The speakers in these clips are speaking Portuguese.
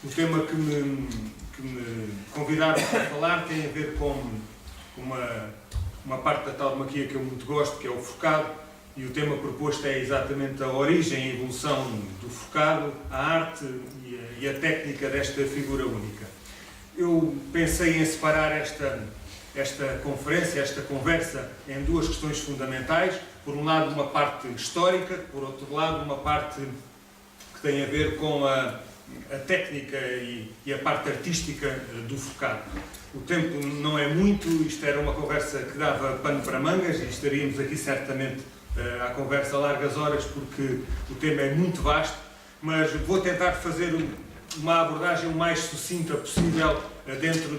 O tema que me convidaram para falar tem a ver com uma parte da tauromaquia que eu muito gosto, que é o forcado, e o tema proposto é exatamente a origem e a evolução do forcado, a arte e a técnica desta figura única. Eu pensei em separar esta conferência, esta conversa, em duas questões fundamentais. Por um lado, uma parte histórica, por outro lado, uma parte que tem a ver com a técnica e a parte artística do forcado. O tempo não é muito, isto era uma conversa que dava pano para mangas e estaríamos aqui certamente à conversa a largas horas porque o tema é muito vasto, mas vou tentar fazer uma abordagem o mais sucinta possível dentro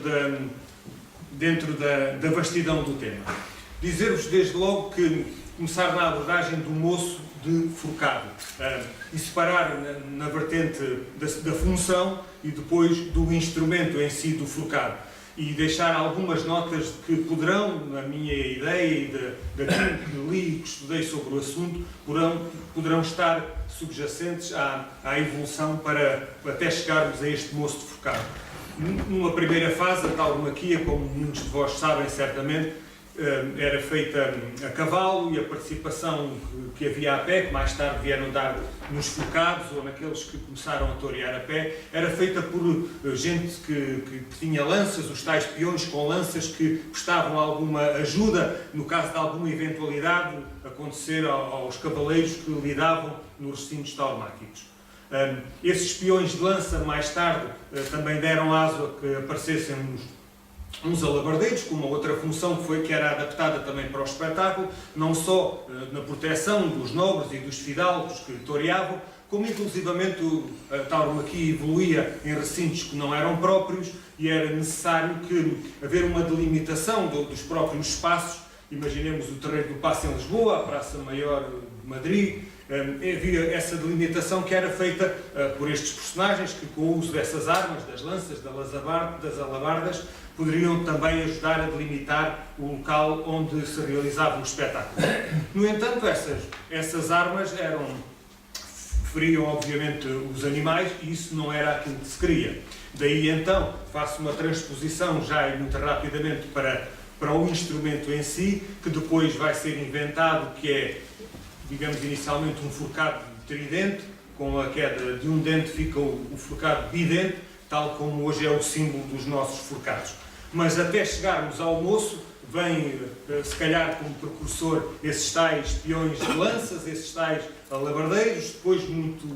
da vastidão do tema. Dizer-vos desde logo que começar na abordagem do moço de forcado e separar na vertente da função e depois do instrumento em si do forcado e deixar algumas notas que poderão, na minha ideia e daquilo que li e que estudei sobre o assunto, poderão estar subjacentes à evolução para até chegarmos a este moço de forcado. Numa primeira fase, a tauromaquia, como muitos de vós sabem certamente, era feita a cavalo e a participação que havia a pé, que mais tarde vieram dar nos forcados ou naqueles que começaram a torear a pé, era feita por gente que tinha lanças, os tais peões com lanças que prestavam alguma ajuda no caso de alguma eventualidade acontecer aos cavaleiros que lidavam nos recintos tauromáquicos. Esses peões de lança mais tarde também deram aso a que aparecessem uns alabardeiros, com uma outra função que era adaptada também para o espetáculo, não só na proteção dos nobres e dos fidalgos que toreavam, como inclusivamente a tauromaquia evoluía em recintos que não eram próprios e era necessário haver uma delimitação dos próprios espaços. Imaginemos o terreiro do Paço em Lisboa, a Praça Maior de Madrid. Havia essa delimitação que era feita por estes personagens que, com o uso dessas armas, das lanças, das alabardas, poderiam também ajudar a delimitar o local onde se realizava o espetáculo. No entanto, essas armas feriam obviamente os animais e isso não era aquilo que se queria. Daí então faço uma transposição já e muito rapidamente para o instrumento em si, que depois vai ser inventado, que é, digamos, inicialmente um forcado tridente, com a queda de um dente fica o forcado bidente, tal como hoje é o símbolo dos nossos forcados. Mas até chegarmos ao moço, vem, se calhar, como precursor, esses tais peões de lanças, esses tais alabardeiros, depois, muito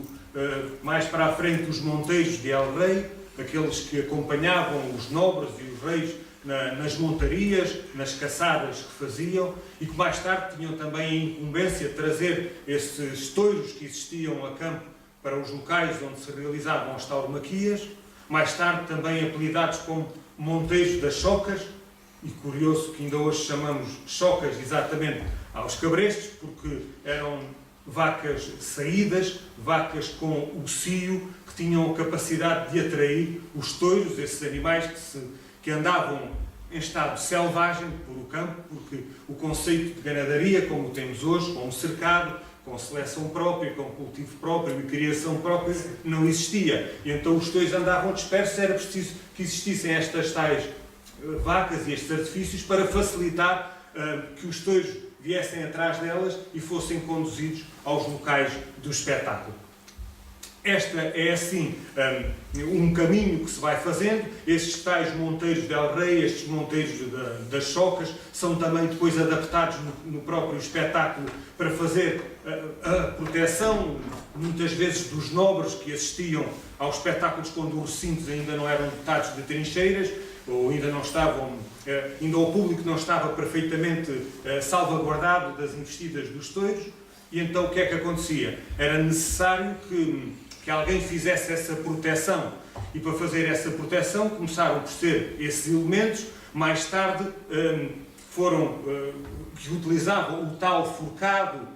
mais para a frente, os monteiros de El Rei, aqueles que acompanhavam os nobres e os reis nas montarias, nas caçadas que faziam e que mais tarde tinham também a incumbência de trazer esses touros que existiam a campo para os locais onde se realizavam as tauromaquias, mais tarde também apelidados como monteiros das chocas, e curioso que ainda hoje chamamos chocas exatamente aos cabrestos, porque eram vacas saídas, vacas com o cio, que tinham a capacidade de atrair os touros, esses animais que andavam em estado selvagem por o campo, porque o conceito de ganadaria, como temos hoje, com um cercado, com seleção própria, com cultivo próprio e criação própria, não existia. E então os touros andavam dispersos, era preciso que existissem estas tais vacas e estes artifícios para facilitar que os touros viessem atrás delas e fossem conduzidos aos locais do espetáculo. Esta é, assim, um caminho que se vai fazendo. Estes tais monteiros de El Rei, estes monteiros das chocas, são também depois adaptados no próprio espetáculo para fazer a proteção, muitas vezes, dos nobres que assistiam aos espetáculos quando os recintos ainda não eram dotados de trincheiras, ou ainda não estavam, ainda o público não estava perfeitamente salvaguardado das investidas dos touros. E então o que é que acontecia? Era necessário que alguém fizesse essa proteção. E para fazer essa proteção começaram por ser esses elementos, mais tarde que utilizavam o tal forcado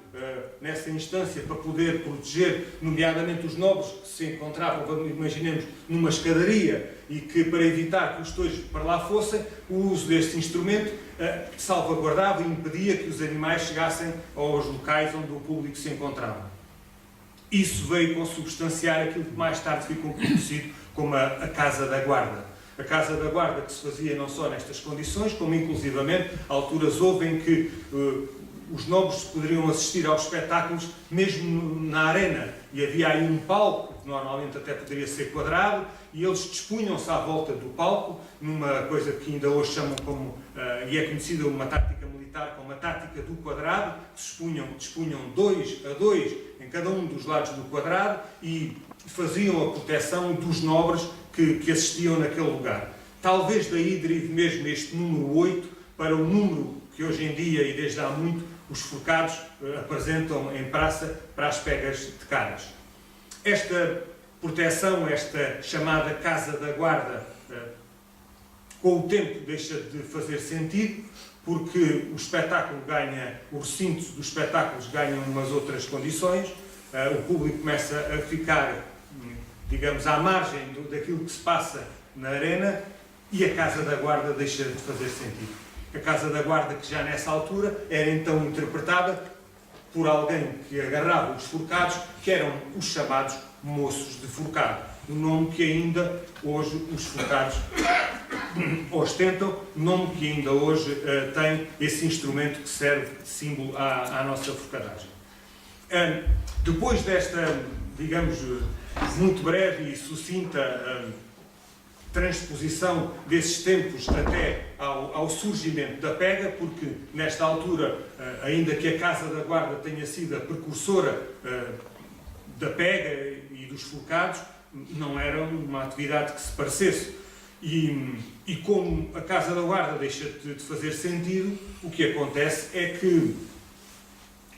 nessa instância para poder proteger, nomeadamente os nobres que se encontravam, imaginemos, numa escadaria e que, para evitar que os touros para lá fossem, o uso deste instrumento salvaguardava e impedia que os animais chegassem aos locais onde o público se encontrava. Isso veio consubstanciar aquilo que mais tarde ficou conhecido como a Casa da Guarda. A Casa da Guarda que se fazia não só nestas condições, como inclusivamente alturas houve em que os nobres poderiam assistir aos espetáculos mesmo na arena, e havia aí um palco, que normalmente até poderia ser quadrado, e eles dispunham-se à volta do palco, numa coisa que ainda hoje chamam como, e é conhecida uma tática militar, como a tática do quadrado, que dispunham 2 a 2 em cada um dos lados do quadrado e faziam a proteção dos nobres que assistiam naquele lugar. Talvez daí derive mesmo este número 8 para o número que hoje em dia, e desde há muito, os forcados apresentam em praça para as pegas de caras. Esta proteção, esta chamada Casa da Guarda, com o tempo deixa de fazer sentido, porque o espetáculo ganha, o recinto dos espetáculos ganha umas outras condições, o público começa a ficar, digamos, à margem daquilo que se passa na arena, e a Casa da Guarda deixa de fazer sentido. A Casa da Guarda, que já nessa altura era então interpretada por alguém que agarrava os forcados, que eram os chamados moços de forcado, o nome que ainda hoje os forcados ostentam, nome que ainda hoje tem esse instrumento que serve de símbolo à nossa forcadagem. Depois desta, digamos, muito breve e sucinta transposição desses tempos até ao surgimento da pega, porque nesta altura, ainda que a Casa da Guarda tenha sido a precursora da pega e dos forcados, não era uma atividade que se parecesse. E como a Casa da Guarda deixa de fazer sentido, o que acontece é que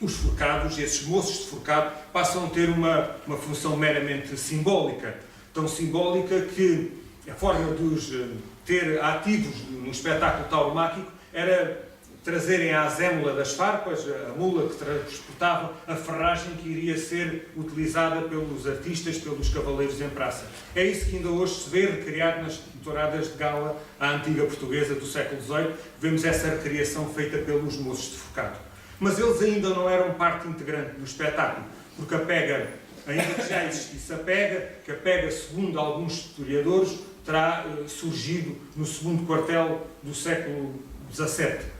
os forcados, esses moços de forcado, passam a ter uma função meramente simbólica. Tão simbólica que a forma de os ter ativos no espetáculo tauromáquico era trazerem à zémula das farpas, a mula que transportava a ferragem que iria ser utilizada pelos artistas, pelos cavaleiros em praça. É isso que ainda hoje se vê recriado nas touradas de gala à antiga portuguesa do século XVIII. Vemos essa recriação feita pelos moços de forcado. Mas eles ainda não eram parte integrante do espetáculo, porque a pega, ainda que já existisse a pega, que a pega, segundo alguns historiadores, terá surgido no segundo quartel do século XVII.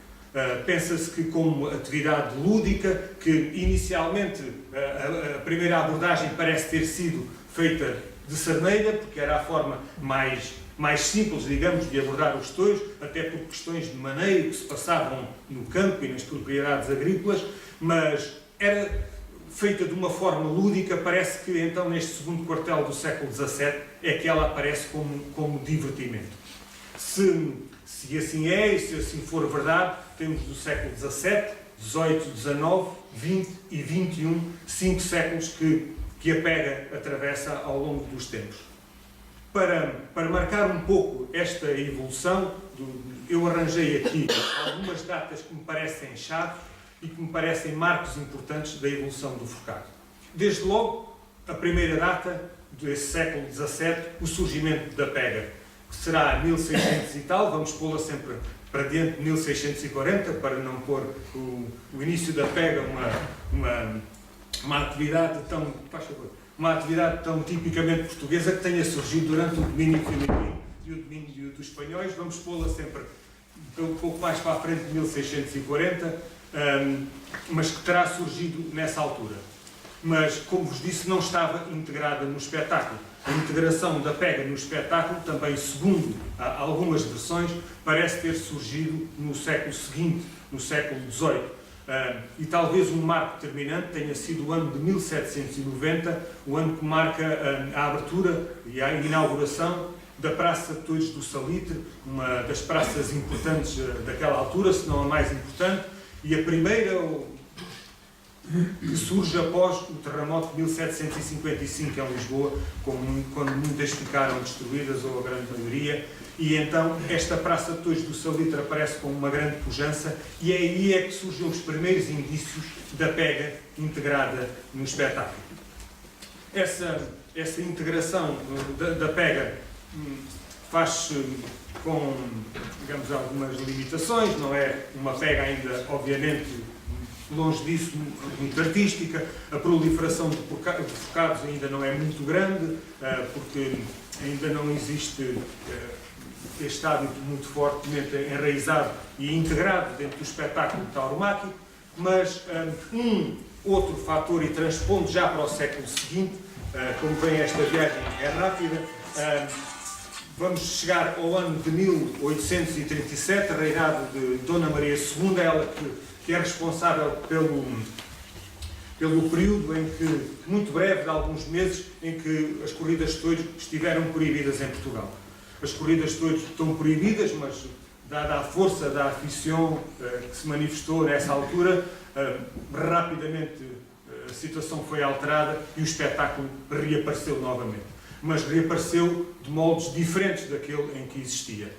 Pensa-se que como atividade lúdica, que inicialmente a primeira abordagem parece ter sido feita de sarneira, porque era a forma mais simples, digamos, de abordar os touros, até por questões de maneio que se passavam no campo e nas propriedades agrícolas, mas era feita de uma forma lúdica. Parece que então neste segundo quartel do século XVII é que ela aparece como divertimento. Se assim é, e se assim for verdade, temos do século XVII, XVIII, XIX, XX e XXI, 5 séculos que a pega atravessa ao longo dos tempos. Para marcar um pouco esta evolução, eu arranjei aqui algumas datas que me parecem chave e que me parecem marcos importantes da evolução do forcado. Desde logo, a primeira data desse século XVII, o surgimento da pega, que será 1600 e tal, vamos pô-la sempre para diante de 1640, para não pôr o início da pega uma atividade tão, uma atividade tão tipicamente portuguesa que tenha surgido durante o domínio filipino e o domínio dos espanhóis. Vamos pô-la sempre um pouco mais para a frente de 1640, mas que terá surgido nessa altura. Mas, como vos disse, não estava integrada no espetáculo. A integração da pega no espetáculo, também segundo algumas versões, parece ter surgido no século seguinte, no século XVIII. E talvez um marco determinante tenha sido o ano de 1790, o ano que marca a abertura e a inauguração da Praça de Touros do Salitre, uma das praças importantes daquela altura, se não a mais importante, e a primeira que surge após o terremoto de 1755 em Lisboa, quando muitas ficaram destruídas, ou a grande maioria, e então esta Praça de Touros do Salitre aparece com uma grande pujança, e é aí que surgem os primeiros indícios da pega integrada no espetáculo. Essa integração da pega faz-se com, digamos, algumas limitações, não é uma pega ainda, obviamente, longe disso, muito artística. A proliferação de focados ainda não é muito grande, porque ainda não existe este hábito muito fortemente enraizado e integrado dentro do espetáculo tauromáquico, mas outro fator, e transpondo já para o século seguinte, como bem esta viagem é rápida, vamos chegar ao ano de 1837, reinado de Dona Maria II, ela que é responsável pelo período em que, muito breve, de alguns meses, em que as corridas de touros estiveram proibidas em Portugal. As corridas de touros estão proibidas, mas dada a força da afição que se manifestou nessa altura, rapidamente a situação foi alterada e o espetáculo reapareceu novamente. Mas reapareceu de moldes diferentes daquele em que existia.